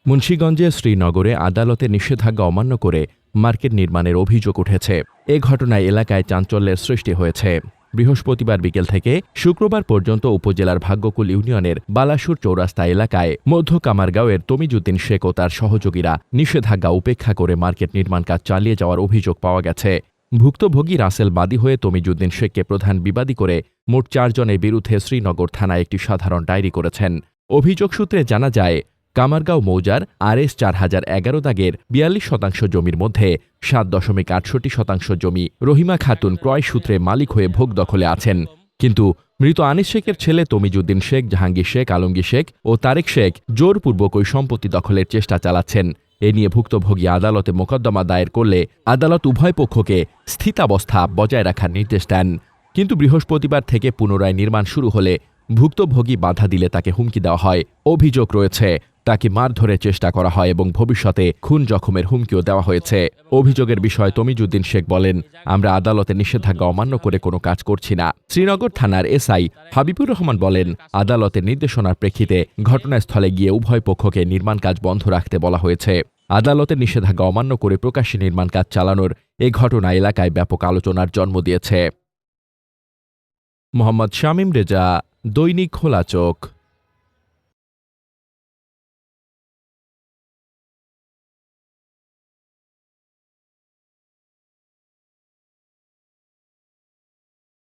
মুন্সিগঞ্জে শ্রীনগরে আদালতের নিষেধাজ্ঞা অমান্য করে মার্কেট নির্মাণের অভিযোগ উঠেছে। এ ঘটনায় এলাকায় চাঞ্চল্যের সৃষ্টি হয়েছে। বৃহস্পতিবার বিকেল থেকে শুক্রবার পর্যন্ত উপজেলার ভাগ্যকুল ইউনিয়নের বালাসুর চৌরাস্তা এলাকায় মধ্য কামারগাঁওয়ের তমিজউদ্দিন শেখ ও তার সহযোগীরা নিষেধাজ্ঞা উপেক্ষা করে মার্কেট নির্মাণ কাজ চালিয়ে যাওয়ার অভিযোগ পাওয়া গেছে। ভুক্তভোগী রাসেল বাদী হয়ে তমিজউদ্দিন শেখকে প্রধান বিবাদী করে মোট 4 জনের বিরুদ্ধে শ্রীনগর থানায় একটি সাধারণ ডায়েরি করেছেন। অভিযোগ সূত্রে জানা যায়, কামারগাঁও মৌজার RS 4011 দাগের 42% জমির মধ্যে 7.68% জমি রহিমা খাতুন ক্রয় সূত্রে মালিক হয়ে ভোগ দখলে আছেন। কিন্তু মৃত আনিস শেখের ছেলে তমিজউদ্দিন শেখ, জাহাঙ্গীর শেখ, আলমগীর শেখ ও তারেক শেখ জোরপূর্বক ওই সম্পত্তি দখলের চেষ্টা চালাচ্ছেন। এ নিয়ে ভুক্তভোগী আদালতে মোকদ্দমা দায়ের করলে আদালত উভয় পক্ষকে স্থিতাবস্থা বজায় রাখার নির্দেশ দেন। কিন্তু বৃহস্পতিবার থেকে পুনরায় নির্মাণ শুরু হলে ভুক্তভোগী বাধা দিলে তাকে হুমকি দেওয়া হয়। অভিযোগ রয়েছে, তাকে মারধরের চেষ্টা করা হয় এবং ভবিষ্যতে খুন জখমের হুমকিও দেওয়া হয়েছে। অভিযোগের বিষয়ে তমিজউদ্দিন শেখ বলেন, আমরা আদালতের নিষেধাজ্ঞা অমান্য করে কোনো কাজ করছি না। শ্রীনগর থানার SI হাবিবুর রহমান বলেন, আদালতের নির্দেশনার প্রেক্ষিতে ঘটনাস্থলে গিয়ে উভয় পক্ষকে নির্মাণ কাজ বন্ধ রাখতে বলা হয়েছে। আদালতের নিষেধাজ্ঞা অমান্য করে প্রকাশ্যে নির্মাণ কাজ চালানোর এ ঘটনা এলাকায় ব্যাপক আলোচনার জন্ম দিয়েছে। মোহাম্মদ শামীম রেজা, দৈনিক খোলা চোখ।